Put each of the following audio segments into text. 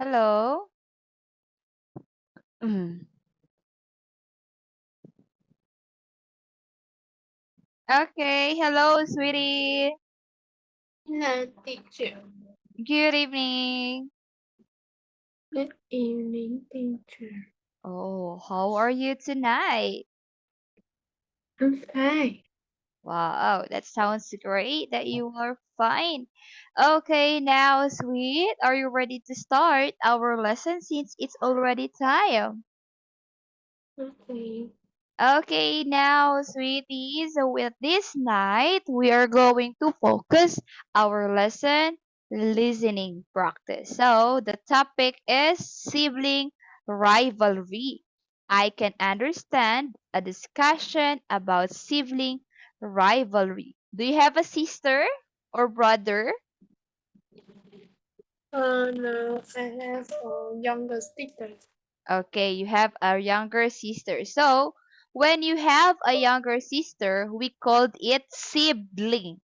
Hello? Mm. Okay, hello, sweetie. Hello, teacher. Good evening. Good evening, teacher. Oh, how are you tonight? I'm fine. Wow, that sounds great that you are fine. Okay, now, sweet, are you ready to start our lesson since it's already time? Okay. Okay, now, sweeties, so with this night, we are going to focus our lesson listening practice. So, the topic is sibling rivalry. I can understand a discussion about sibling rivalry. Do you have a sister or brother? No, I have a younger sister. Okay, you have a younger sister. So, when you have a younger sister, we called it sibling.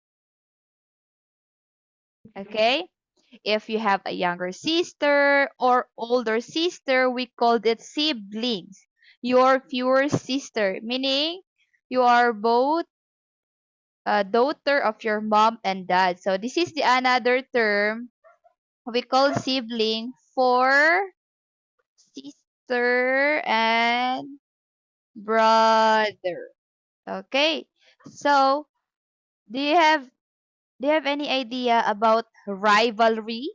Okay? If you have a younger sister or older sister, we called it siblings. Your fewer sister, meaning you are both a daughter of your mom and dad. So this is the another term we call sibling for sister and brother. Okay. So do you have any idea about rivalry?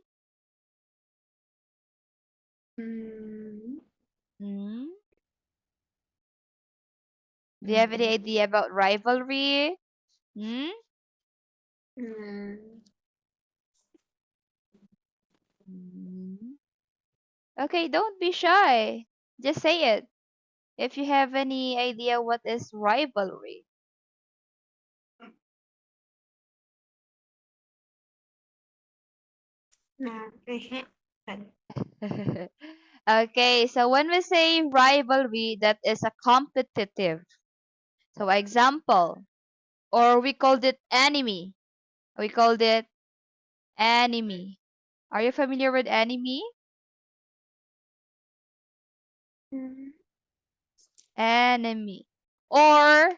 Mm, Hmm? Do you have any idea about rivalry? Hmm? mm, Hmm. Okay, don't be shy. Just say it. If you have any idea what is rivalry. no, I haven't. Okay, so when we say rivalry, that is a competitive. So example, or we called it enemy. We called it enemy. Are you familiar with enemy? Mm, Enemy. Or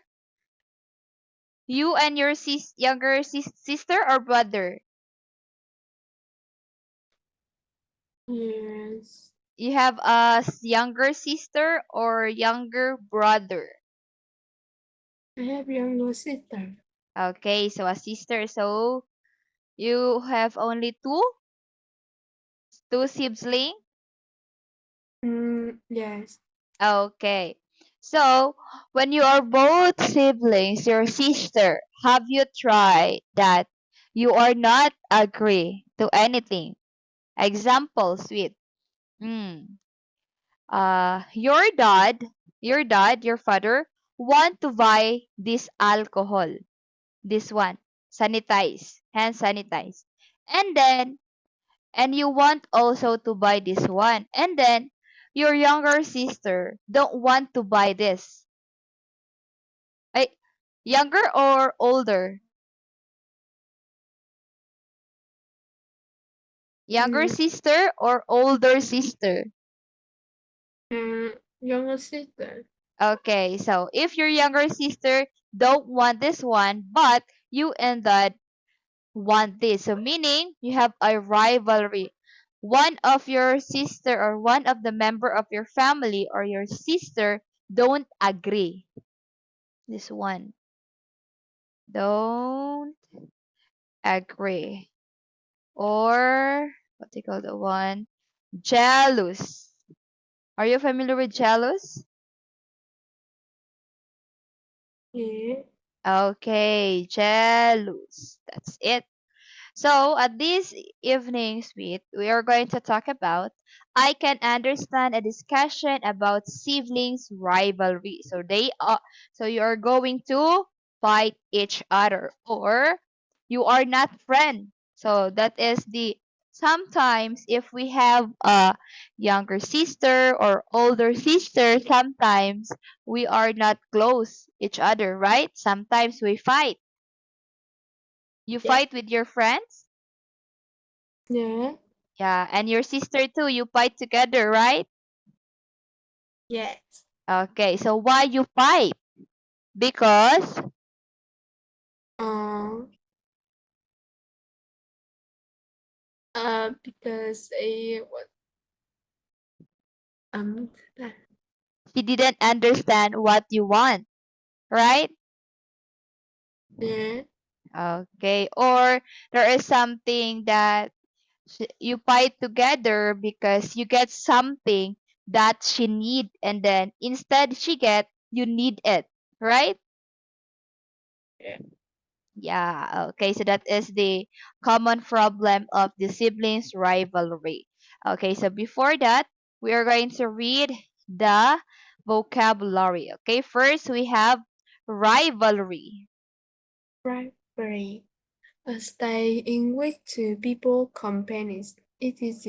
you and your sister or brother. yes, You have a younger sister or younger brother. I have younger sister. Okay, so a sister. So you have only two siblings. Yes, Okay. So when you are both siblings, your sister, have you tried that you are not agree to anything? Example, sweet. Mm. Your father, want to buy this alcohol, this one, hand sanitize. And then, and you want also to buy this one. And then, your younger sister don't want to buy this. Ay, younger or older? Younger mm, sister or older sister? younger sister. Okay, so if your younger sister don't want this one, but you and dad want this. So meaning you have a rivalry. One of your sister or one of the member of your family or your sister don't agree. This one. Don't agree. Or what they call the one? Jealous. Are you familiar with jealous? Yeah, Okay, jealous. That's it. So, at this evening suite, we are going to talk about I can understand a discussion about siblings rivalry. So you are going to fight each other or you are not friend. So that is the sometimes if we have a younger sister or older sister, sometimes we are not close each other, right? Sometimes we fight. You yeah, fight with your friends? yeah. Yeah, and your sister too, you fight together, right? Yes. Okay, so why you fight? Because Uh, because what um she didn't understand what you want, right? yeah, Okay, or there is something that you fight together because you get something that she need, and then instead she get, you need it, right? yeah. Yeah, okay, so that is the common problem of the siblings rivalry. Okay, so before that, we are going to read the vocabulary. Okay, first we have rivalry. Rivalry. A state in which two people companies. It is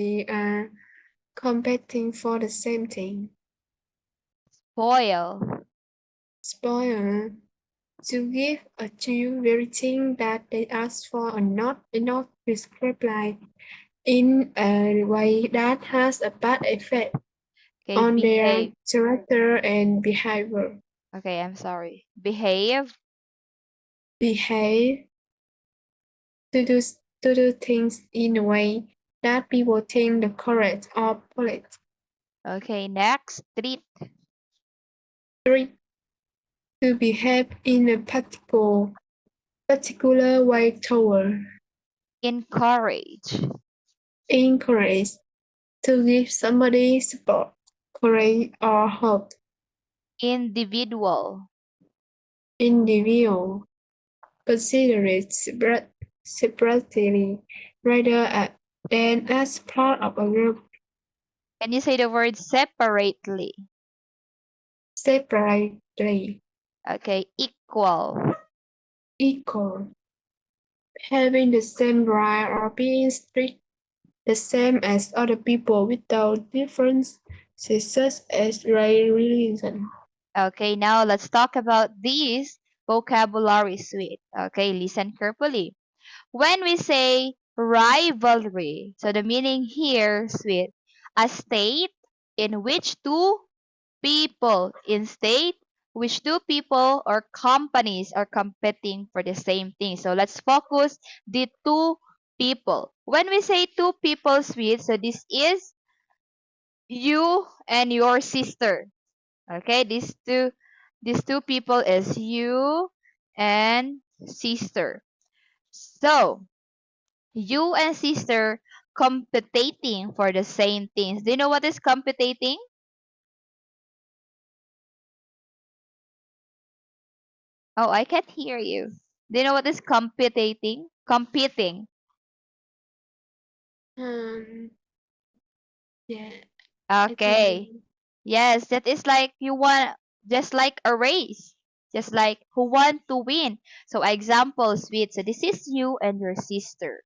competing for the same thing. Spoil. Spoil. To give a two everything that they ask for and not enough prescribed in a way that has a bad effect Okay, on their behave. character and behavior. Okay, I'm sorry. Behave. Behave to do things in a way that people think the correct or polite. Okay, next. Treat. Three, to behave in a particular way toward. Encourage. Encourage, to give somebody support, courage, or hope. Individual. Individual, consider it separately rather than as part of a group. Can you say the word separately? Separately, Okay, equal. equal, having the same right or being treated the same as other people without differences such as race, religion. Okay, now let's talk about this vocabulary suite. Okay, listen carefully. When we say rivalry, so the meaning here, sweet, a state in which two people in state which two people or companies are competing for the same thing. So let's focus the two people. When we say two people, sweet, so this is you and your sister. Okay, these two people is you and sister. So you and sister competing for the same things. Do you know what is competing? Oh, I can't hear you. Do you know what is competing? Competing. Um, yeah, I think I Okay. Yes, that is like you want, just like a race. Just like who want to win. So example, sweet. So this is you and your sister.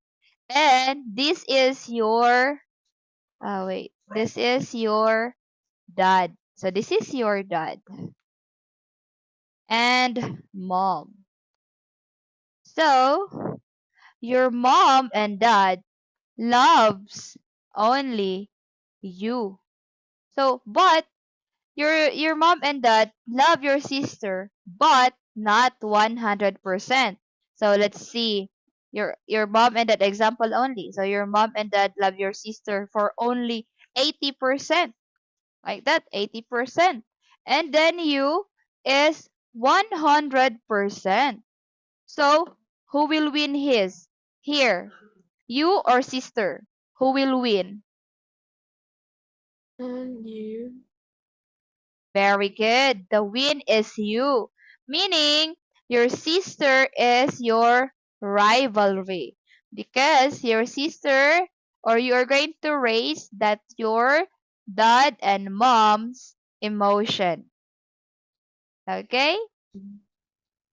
And this is your wait. This is your dad. So this is your dad and mom. So your mom and dad loves only you. So, but your mom and dad love your sister, but not 100%. So let's see your mom and dad example only. So your mom and dad love your sister for only 80%, like that, 80%, and then you is 100%. So who will win his here? You or sister? Who will win? and you. Very good. The win is you, meaning your sister is your rivalry because your sister, or you are going to raise that your dad and mom's emotion. Okay?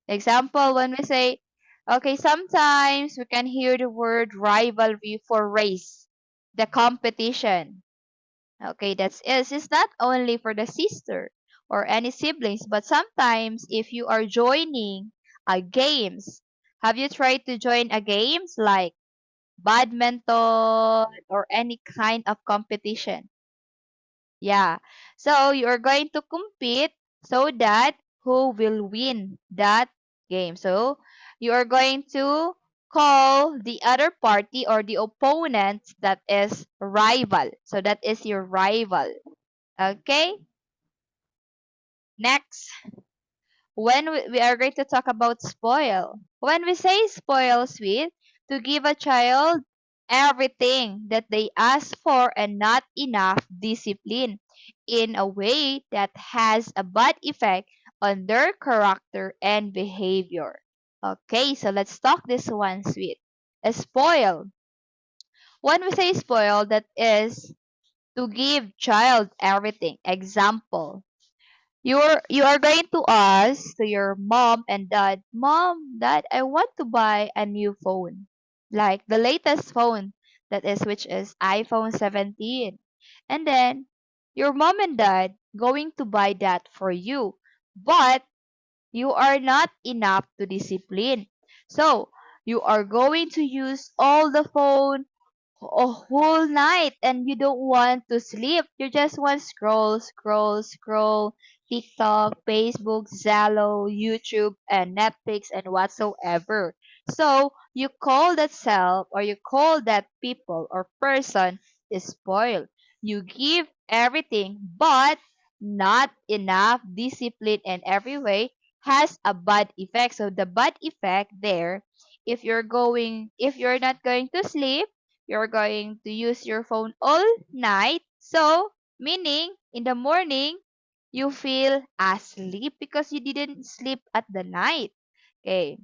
Example, when we say, okay, sometimes we can hear the word rivalry for race, the competition. Okay, that's it. It's not only for the sister or any siblings, but sometimes if you are joining a games, have you tried to join a games like badminton, or any kind of competition. Yeah. So you are going to compete so that who will win that game. So you are going to call the other party or the opponent that is rival. So that is your rival. Okay? Next, when we are going to talk about spoil. When we say spoil, sweet, to give a child everything that they ask for and not enough discipline in a way that has a bad effect on their character and behavior. Okay, so let's talk this one, sweet. A spoil. When we say spoil, that is to give child everything. Example, you are going to ask to your mom and dad, Mom, Dad, I want to buy a new phone. Like the latest phone that is which is iPhone 17. And then your mom and dad going to buy that for you. But you are not enough to discipline. So you are going to use all the phone a whole night and you don't want to sleep. You just want scroll TikTok, Facebook, Zalo, YouTube, and Netflix and whatsoever. So you call that self or you call that people or person is spoiled. You give everything but not enough discipline in every way has a bad effect. So the bad effect there, if you're not going to sleep, you're going to use your phone all night. So, meaning in the morning, you feel asleep because you didn't sleep at the night. Okay.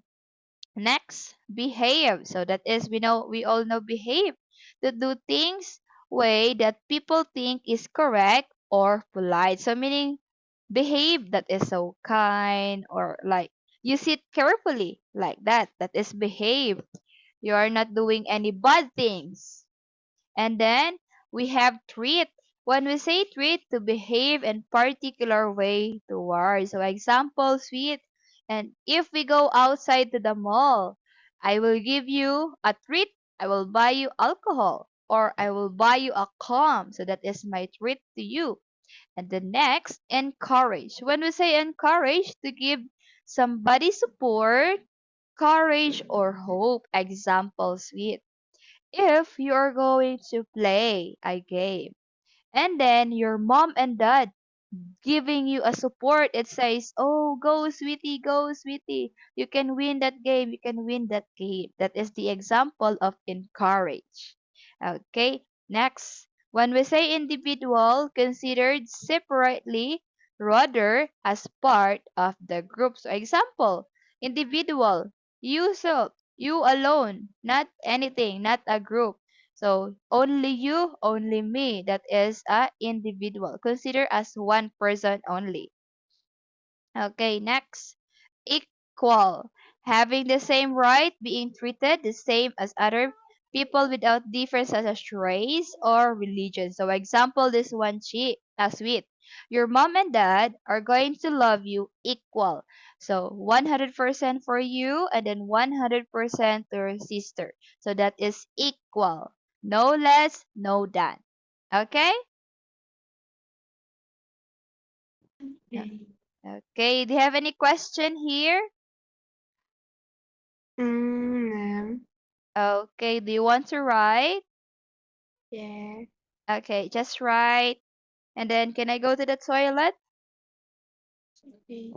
Next, behave. So that is we all know behave. To do things way that people think is correct or polite. So meaning behave that is so kind or like you sit carefully like that. That is behave. You are not doing any bad things. And then we have treat. When we say treat, to behave in particular way towards. So example, sweet. And if we go outside to the mall, I will give you a treat. I will buy you alcohol or I will buy you a calm. So that is my treat to you. And the next, encourage. When we say encourage, to give somebody support, courage, or hope. Example, sweet, if you're going to play a game and then your mom and dad giving you a support, it says, oh, go sweetie, you can win that game, you can win that game. That is the example of encourage. Okay, next, when we say individual, considered separately rather as part of the group. So example, individual, you, so you alone, not anything, not a group. So only you, only me. That is a individual. Consider as one person only. Okay, next. Equal. Having the same right, being treated the same as other people without difference such as race or religion. So example, this one sweet. Your mom and dad are going to love you equal. So 100% for you and then 100% to your sister. So that is equal. No less, no than. Okay? Okay. Okay. Do you have any question here? No. Okay. Do you want to write? Yeah. Okay, just write. And then can I go to the toilet? Okay.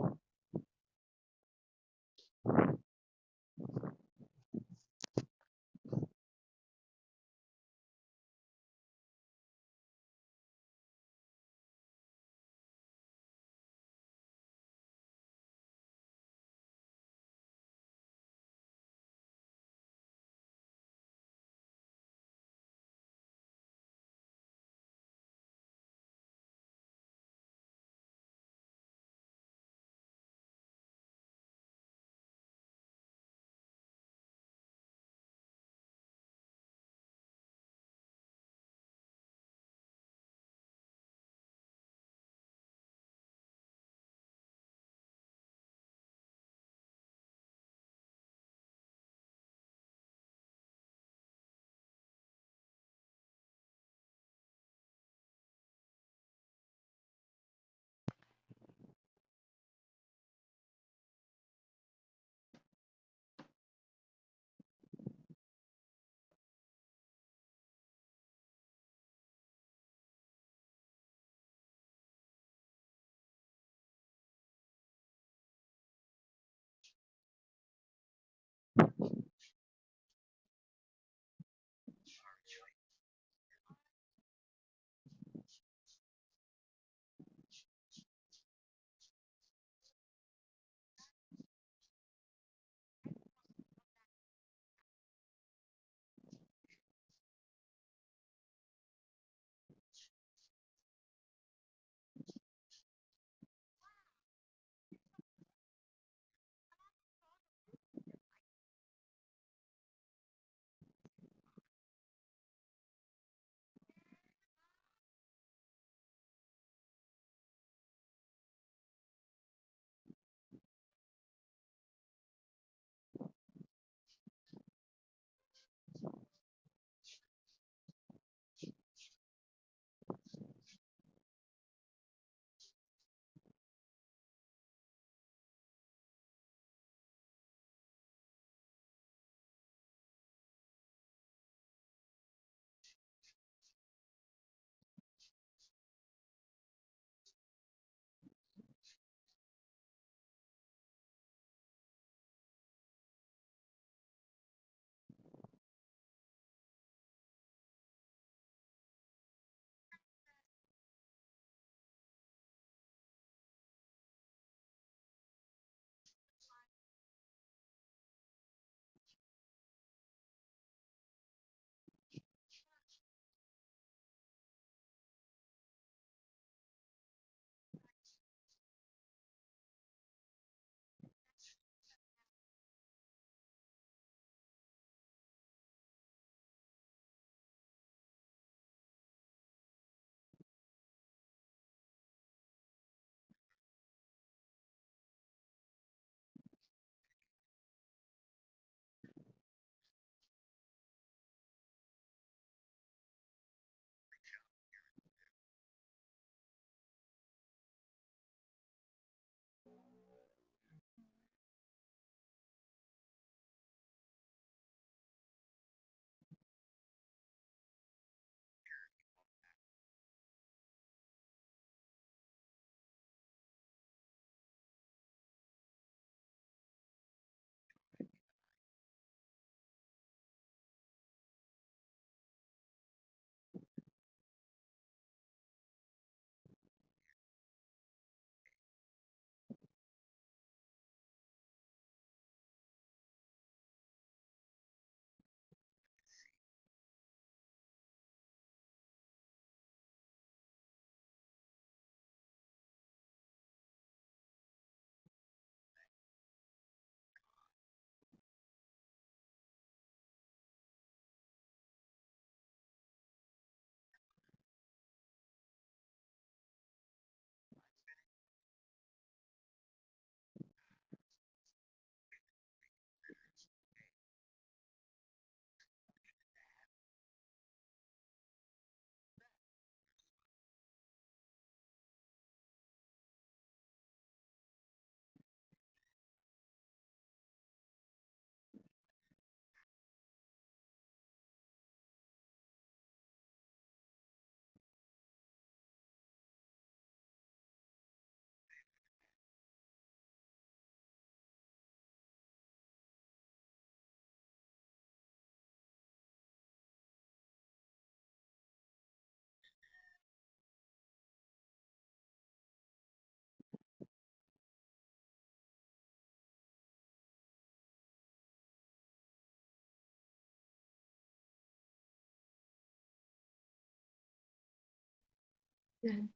Yeah.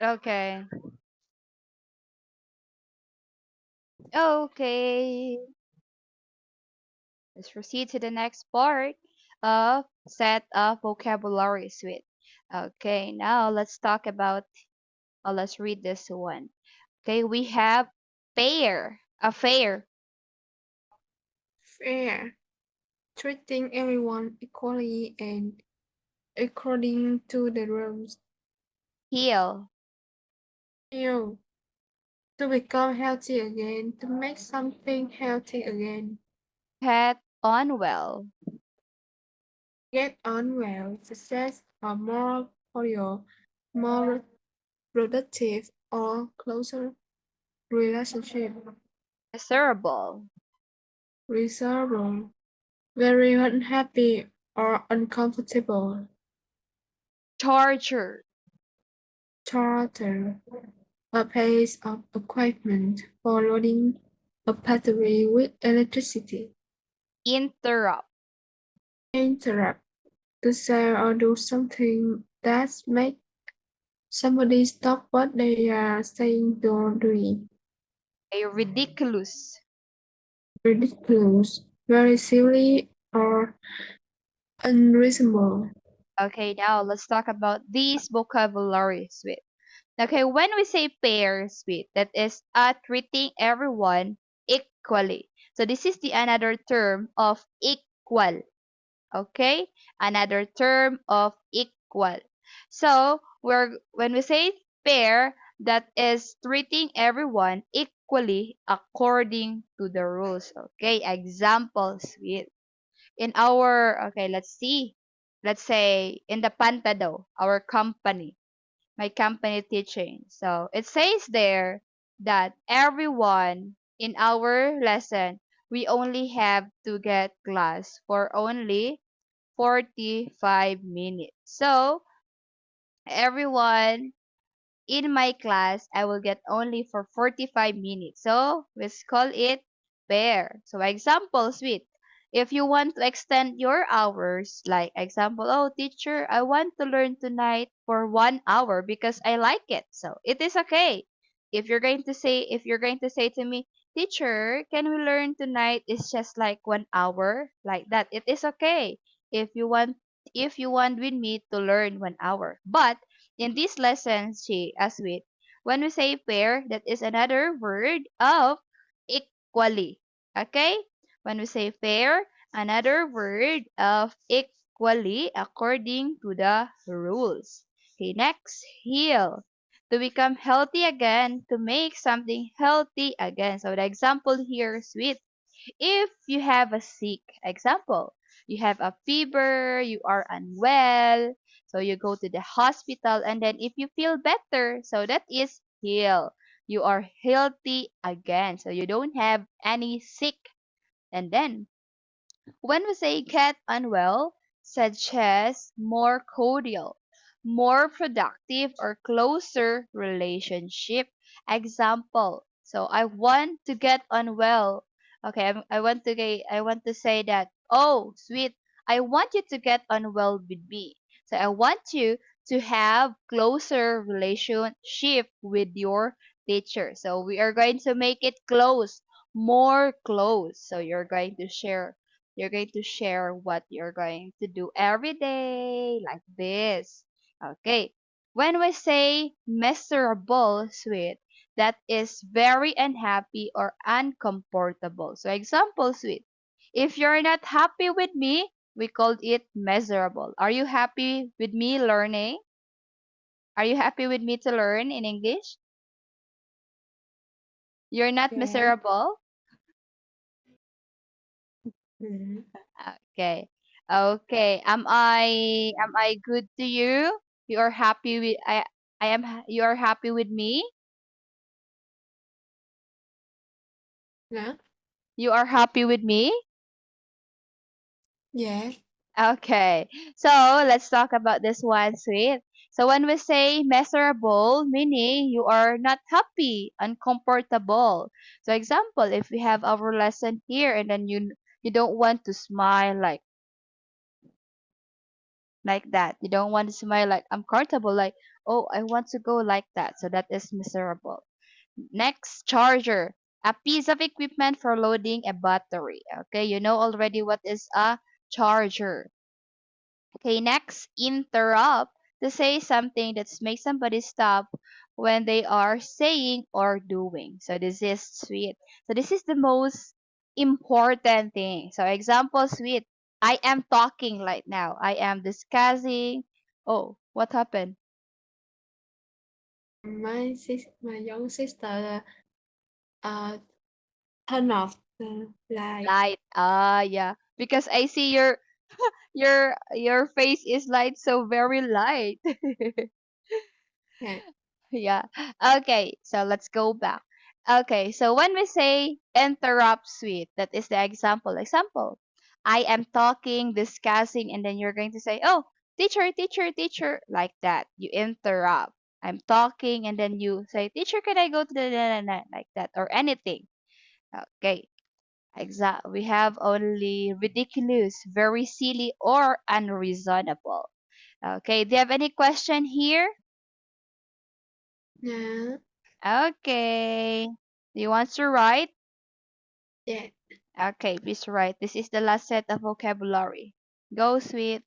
Okay. Okay. Let's proceed to the next part of set of vocabulary suite. Okay, now let's talk about, let's read this one. Okay, we have fair, a fair, Fair. Treating everyone equally and according to the rules. heal, Heal. To become healthy again. To make something healthy again. pet, unwell, Get on well. Success or more cordial, more productive or closer relationship. miserable, Miserable. Very unhappy or uncomfortable. charger, Charter. A piece of equipment for loading a battery with electricity. interrupt, Interrupt. To say or do something that make somebody stop what they are saying or doing. a ridiculous. Ridiculous. Very silly or unreasonable. Okay, now let's talk about these vocabulary suite. Okay, when we say pair suite, that is treating everyone equally. So this is the another term of equal. Okay, another term of equal. So when we say pair, that is treating everyone equally according to the rules. Okay, example suite. In our, okay, let's see. Let's say in the Pantado, our company, my company teaching. So it says there that everyone in our lesson, we only have to get class for only 45 minutes. So everyone in my class, I will get only for 45 minutes. So let's call it pair. So example, sweet. If you want to extend your hours, like example, oh teacher, I want to learn tonight for 1 hour because I like it. So it is okay. If you're going to say to me, teacher, can we learn tonight? It's just like 1 hour, like that. It is okay. If you want, if you want with me to learn 1 hour, but in this lesson, she as with when we say fair, that is another word of equally. Okay? When we say fair, another word of equally according to the rules. Okay, next, heal. To become healthy again, to make something healthy again. So the example here is with if you have a sick example, you have a fever, you are unwell, so you go to the hospital, and then if you feel better, so that is heal. You are healthy again, so you don't have any sick. And then when we say get unwell, suggest more cordial, more productive, or closer relationship. Example. So I want to get unwell. Okay, I want to say that, oh, sweet, I want you to get unwell with me. So I want you to have closer relationship with your teacher. So we are going to make it close, more close. So you're going to share what you're going to do every day, like this. Okay. When we say miserable, sweet, that is very unhappy or uncomfortable. So, example, sweet. If you're not happy with me, we called it miserable. Are you happy with me learning? Are you happy with me to learn in English? You're not Yes. miserable? Mhm. Okay. Okay. Am I good to you? You are happy with you are happy with me? Yeah. You are happy with me? Yeah. Okay. So let's talk about this one, sweet. So when we say miserable, meaning you are not happy, uncomfortable. So example, if we have our lesson here and then you don't want to smile like that. You don't want to smile like uncomfortable, like, Oh, I want to go like that. So that is miserable. Next, charger. A piece of equipment for loading a battery. Okay, you know already what is a charger. Okay, next, interrupt. To say something that makes somebody stop when they are saying or doing. So this is sweet. So this is the most important thing. So example, sweet. I am talking right now. I am discussing. Oh, what happened? My young sister uh turn off the light. Light. Ah, yeah. Because I see your face is light, so very light. Yeah. Yeah. Okay, so let's go back. Okay, so when we say interrupt sweet, that is the example. Example, I am talking, discussing, and then you're going to say, oh, teacher, teacher, teacher, like that. You interrupt. I'm talking, and then you say, teacher, can I go to the like that, or anything. Okay, exact. We have only ridiculous, very silly, or unreasonable. Okay, do you have any question here? Yeah. Okay. Do you want to write? Yeah. Okay, please write. This is the last set of vocabulary. Go, sweet.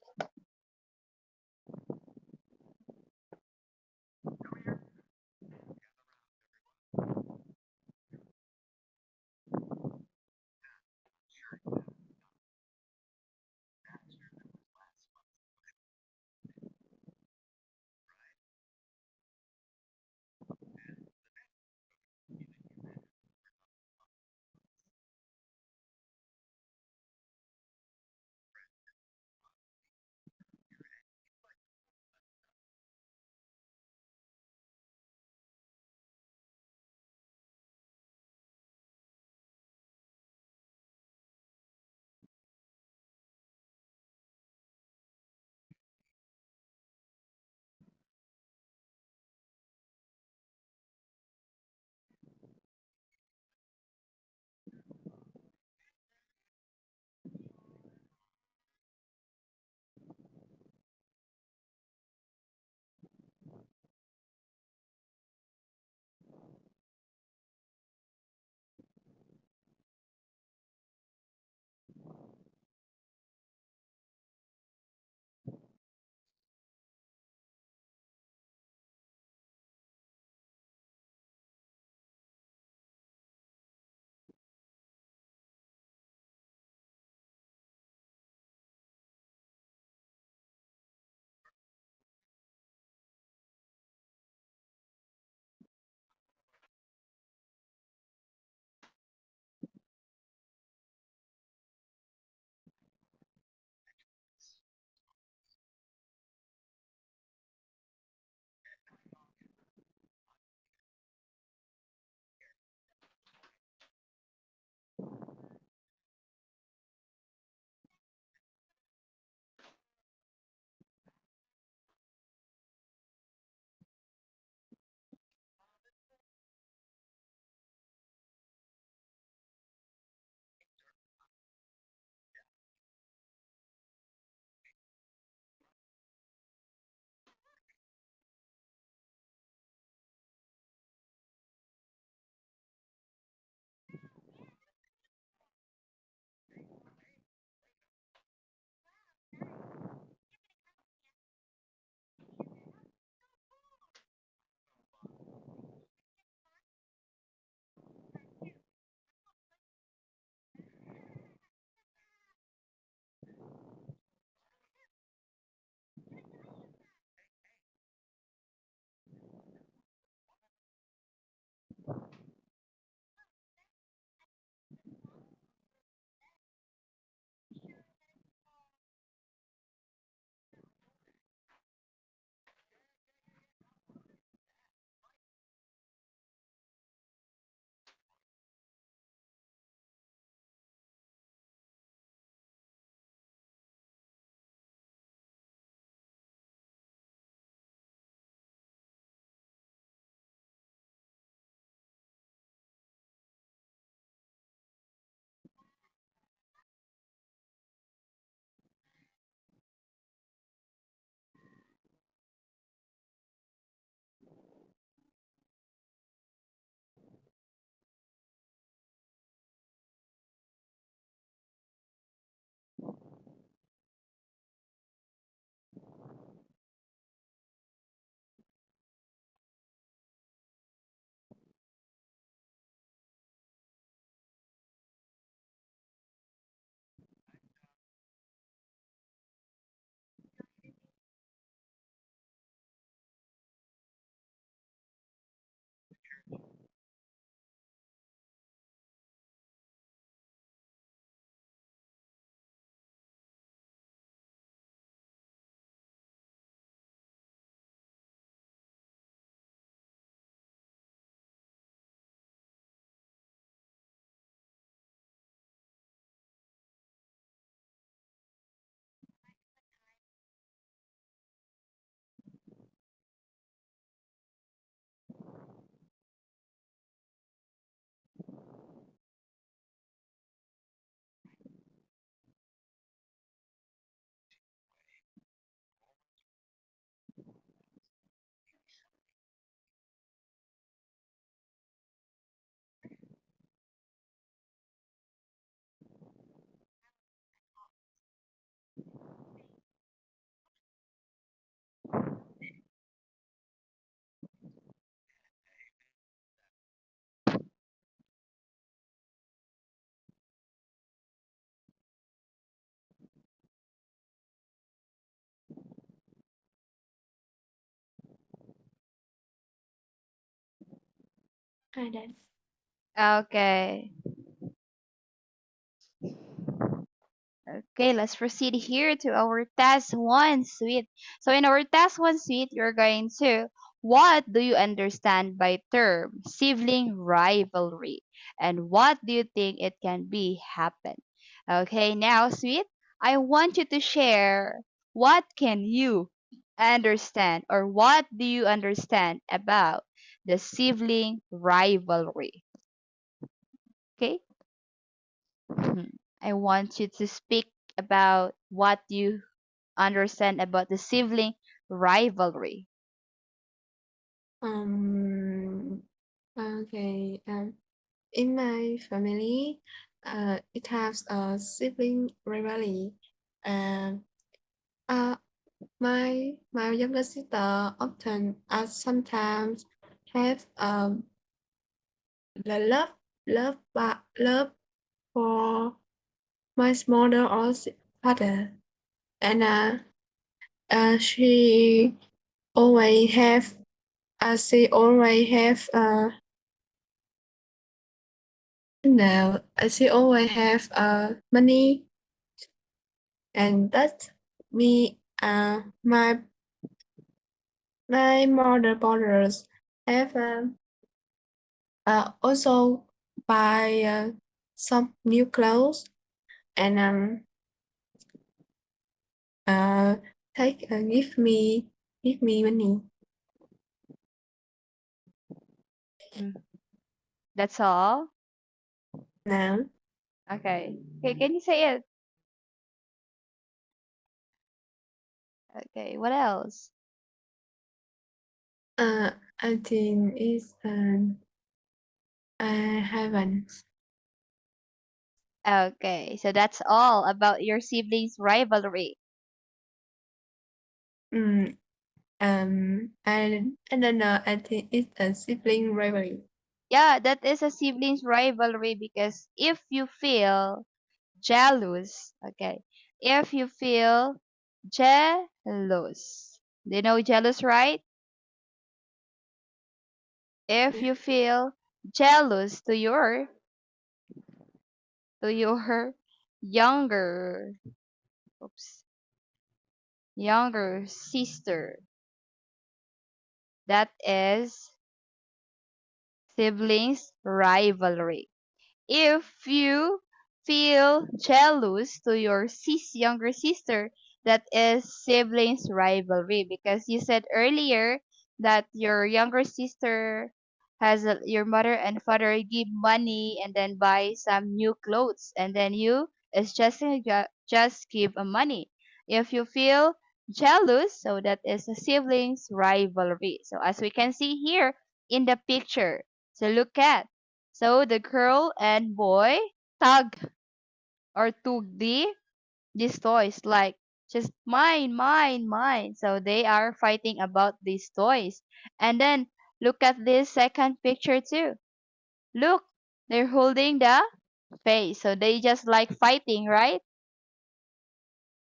Hi, Dad. Okay. Okay, let's proceed here to our task one suite. So in our task one suite, you're going to what do you understand by term sibling rivalry and what do you think it can be happen? Okay, now sweet, I want you to share what can you understand or what do you understand about the sibling rivalry? Okay? Mhm. I want you to speak about what you understand about the sibling rivalry. Um, okay. In my family, it has a sibling rivalry. Um, uh, my younger sister often, sometimes have the love for my smaller or father, and she always have she always have no she always have money, and that me my mother brothers have also buy some new clothes, and uh take give me money Mm. That's all? now. Okay. Okay, can you say it? Okay, what else? Uh, I think it's I haven't. Okay, so that's all about your siblings rivalry. Mm, I don't know. I think it's a sibling rivalry. Yeah, that is a siblings rivalry because if you feel jealous, okay, if you feel jealous, do you know jealous, right? If Yeah. you feel jealous to your younger oops, younger sister, that is siblings rivalry. If you feel jealous to your younger sister, that is siblings rivalry because you said earlier that your younger sister has your mother and father give money and then buy some new clothes and then you is just give a money. If you feel jealous, so that is a siblings rivalry. So as we can see here in the picture, so look at, so the girl and boy tug or took these toys like just mine, mine, mine. So they are fighting about these toys. And then look at this second picture too. Look, they're holding the face. So they just like fighting, right?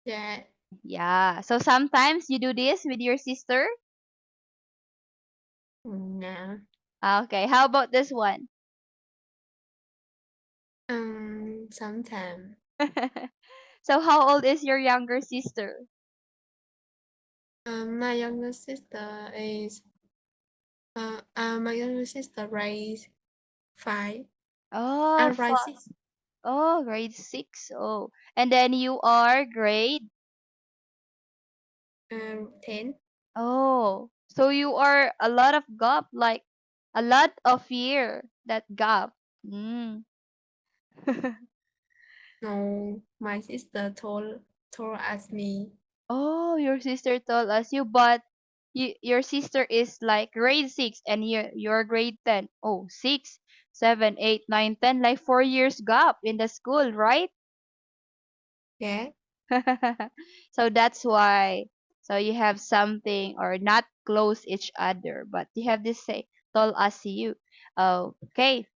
Yeah. Yeah. So sometimes you do this with your sister. No. Okay. How about this one? Sometimes. So how old is your younger sister? My younger sister is my younger sister raised five. Oh, Raised six. oh, grade six. Oh, and then you are grade. 10. Oh, so you are a lot of gap, like a lot of year that gap. Mm. No, my sister told us me. Oh, your sister told us you, but your sister is like grade six and you're grade 10. Oh, 6, 7, 8, 9, 10, like 4 years gap in the school, right? Yeah. So that's why. So you have something or not close each other, but you have this say told us you. Okay.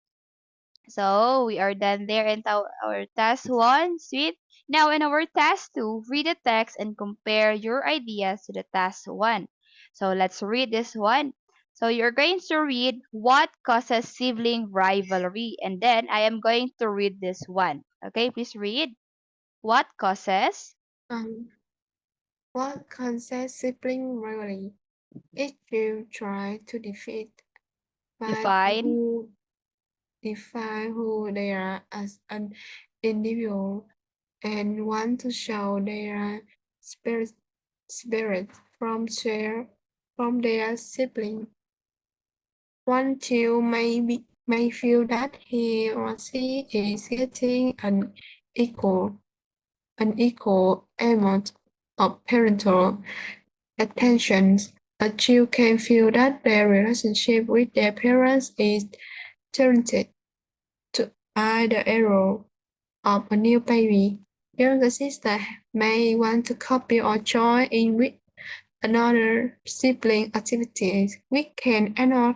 So we are done there in our task one, sweet. Now in our task two, read the text and compare your ideas to the task one. So let's read this one. So you're going to read what causes sibling rivalry, and then I am going to read this one. Okay, please read. What causes? Um, what causes sibling rivalry? Each will try to but Define. who define who they are as an individual and want to show their spirit, spirit from their sibling. One child may feel that he or she is getting an equal amount of parental attention. A child can feel that their relationship with their parents is tainted to by the error of a new baby. Younger sister may want to copy or join in with another sibling activities. We can annoy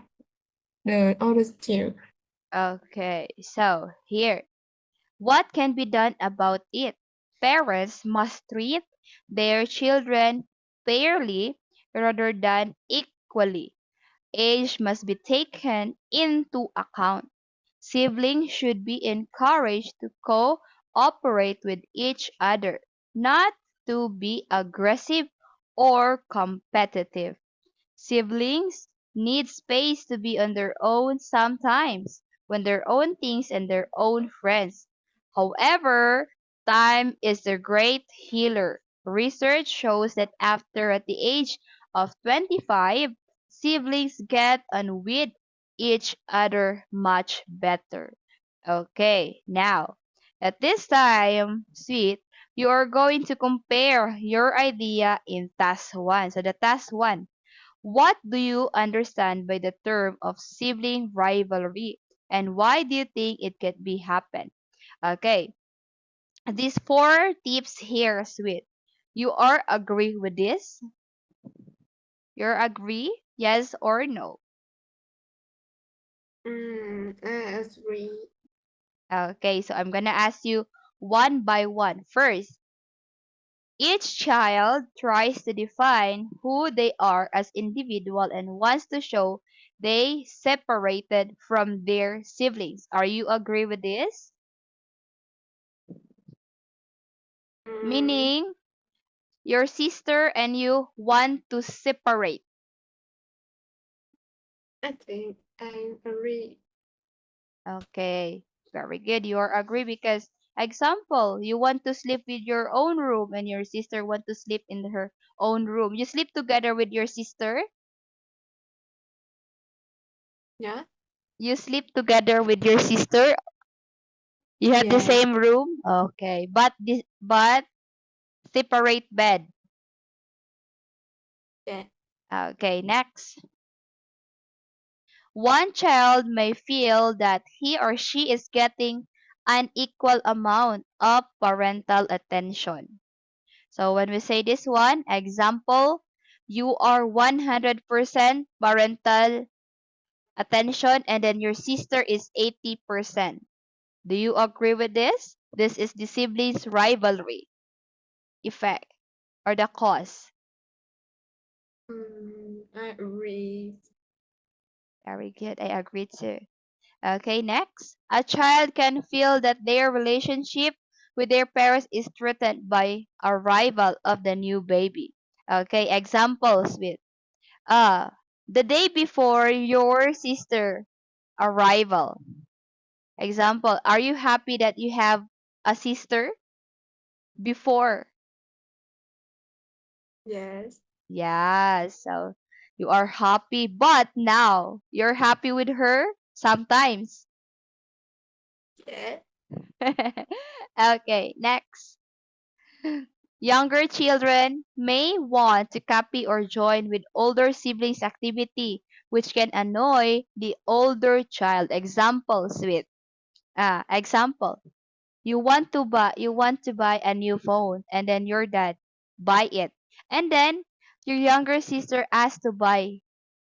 the older child. Okay, so here. What can be done about it? Parents must treat their children fairly rather than equally. Age must be taken into account. Siblings should be encouraged to cooperate with each other, not to be aggressive or competitive. Siblings need space to be on their own sometimes, when their own things and their own friends. However, time is the great healer. Research shows that after at the age of 25, siblings get on with each other much better. Okay, now, at this time, sweet, you are going to compare your idea in task 1. So the task 1, what do you understand by the term of sibling rivalry, and why do you think it can be happen? Okay, these 4 tips here, sweet. You are agree with this? You're agree? Yes or no? I agree. Okay, so I'm gonna ask you one by one. First, each child tries to define who they are as individual and wants to show they separated from their siblings. Are you agree with this? Mm, Meaning your sister and you want to separate. I think I agree. Okay, very good. You are agree because example, you want to sleep with your own room and your sister want to sleep in her own room. You sleep together with your sister. Yeah? You sleep together with your sister. You have the Yeah. same room? Okay. But separate bed. Yeah. Okay, next. One child may feel that he or she is getting an equal amount of parental attention. So when we say this one, example, you are 100% parental attention and then your sister is 80%. Do you agree with this? This is the siblings rivalry effect or the cause. I agree. Very good. I agree too. Okay, next. A child can feel that their relationship with their parents is threatened by arrival of the new baby. Okay, examples with uh the day before your sister arrival. Example, are you happy that you have a sister before? Yes. Yeah, so you are happy, but now you're happy with her sometimes. Yeah. Okay, next. Younger children may want to copy or join with older siblings' activity, which can annoy the older child. Examples with example. You want to buy a new phone and then your dad buy it. And then your younger sister asks to buy.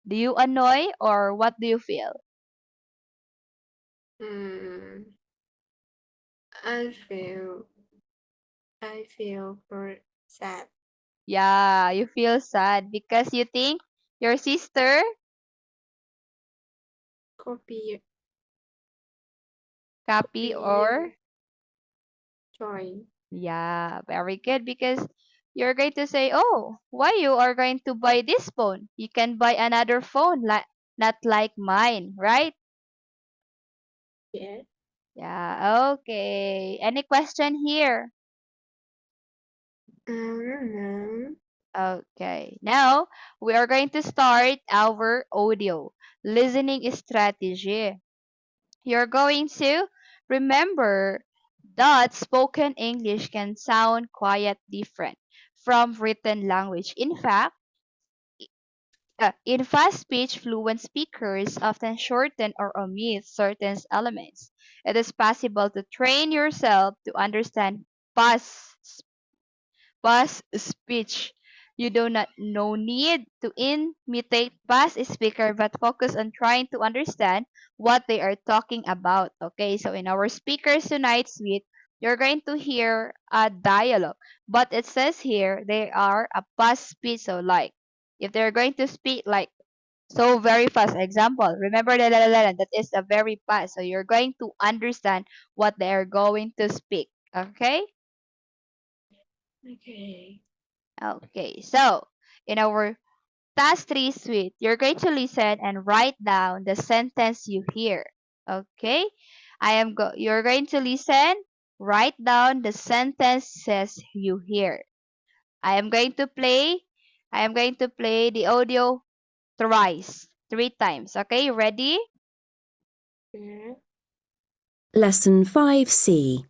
Do you annoy or what do you feel? Mm, I feel very sad. Yeah, you feel sad because you think your sister Copy. Copy or Join. yeah, very good because you're going to say, "Oh, why you are going to buy this phone? You can buy another phone like not like mine, right?" Yeah. Yeah, okay. Any question here? No. Okay. Now, we are going to start our audio listening strategy. You're going to remember that spoken English can sound quite different from written language. In fact, in fast speech, fluent speakers often shorten or omit certain elements. It is possible to train yourself to understand past speech. You do not no need to imitate past speaker but focus on trying to understand what they are talking about. Okay, so in our speakers tonight suite, you're going to hear a dialogue, but it says here they are a past speech. So like if they're going to speak like so very fast, example, remember the la, la, la, that is a very fast. So you're going to understand what they are going to speak. Okay. Okay. Okay, so in our task 3 suite, you're going to listen and write down the sentence you hear. Okay, you're going to listen, write down the sentences you hear. I am going to play, I am going to play the audio thrice, 3 times. Okay, ready? Yeah. Lesson 5C,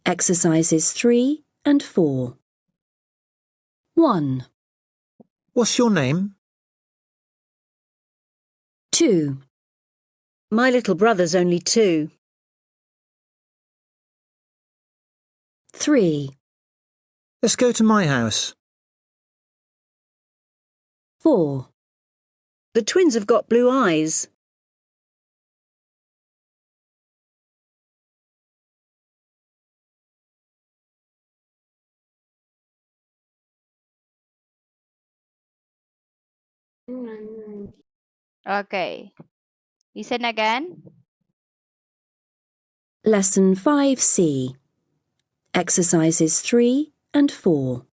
Exercises 3 and 4. 1, What's your name? 2, My little brother's only 2. 3, Let's go to my house. 4, The twins have got blue eyes. 嗯 Okay, listen again. Lesson 5C, Exercises 3 and 4.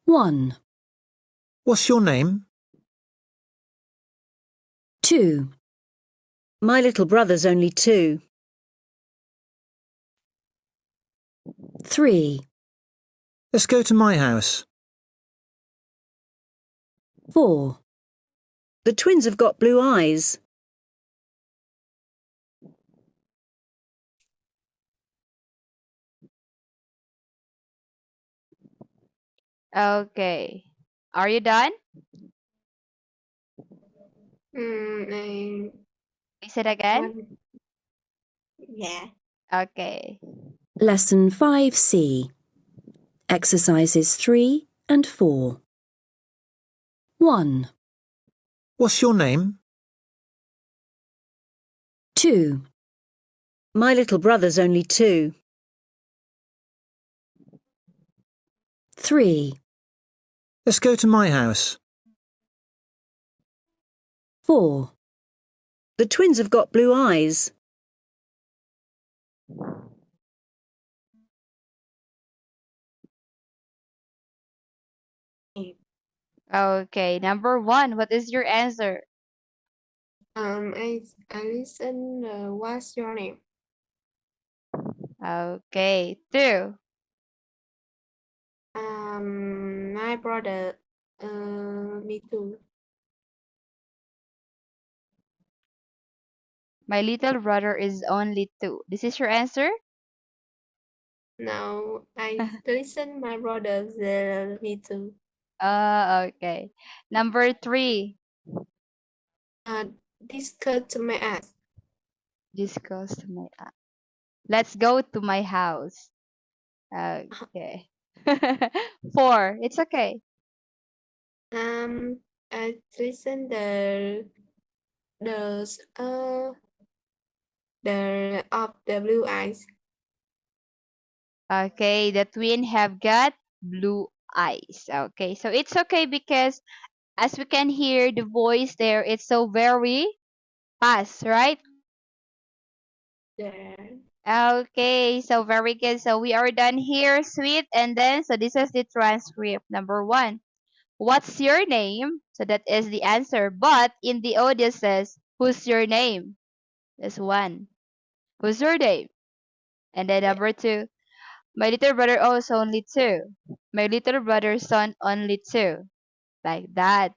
1, What's your name? 2, My little brother's only 2. 3, Let's go to my house. 4, The twins have got blue eyes. Okay, are you done? and Listen again. one. Yeah. Okay. Lesson 5C, Exercises 3 and 4. 1, What's your name? 2, My little brother's only 2. 3, Let's go to my house. 4, The twins have got blue eyes. Okay, number 1, what is your answer? I listen. What's your name? Okay, 2. My brother. Me too. My little brother is only 2. This is your answer? Now I listen. My brother. Me too. Okay. Number 3, This cut to my ass. this goes to my let's go to my house. Okay. 4, it's okay. I listen the of the blue eyes. Okay, the twin have got blue eyes. Okay, so it's okay because as we can hear the voice there, it's so very past, right? Yeah. Okay, so very good. So we are done here, sweet. And then, so this is the transcript. Number 1. What's your name? So that is the answer. But in the audio says, who's your name? That's 1. Who's your name? And then number 2. My little brother also only 2. My little brother's son only 2. Like that.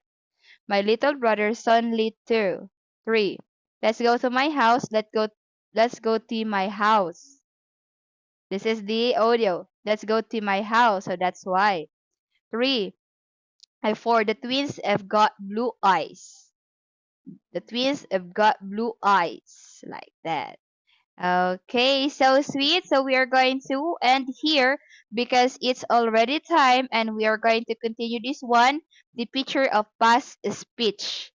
My little brother's only 2. 3. Let's go to my house. Let's go to my house. This is the audio. Let's go to my house. So that's why. 3. And 4. The twins have got blue eyes. The twins have got blue eyes. Like that. Okay, so sweet. So we are going to end here because it's already time and we are going to continue this one, the picture of past speech.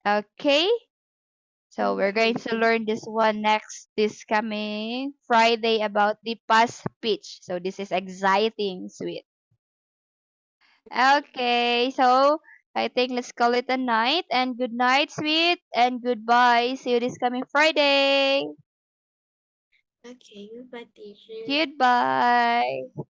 Okay? So we're going to learn this one this coming Friday about the past speech. So this is exciting, sweet. Okay, so I think let's call it a night and good night, sweet, and goodbye. See you this coming Friday. Okay, goodbye, teacher. Goodbye.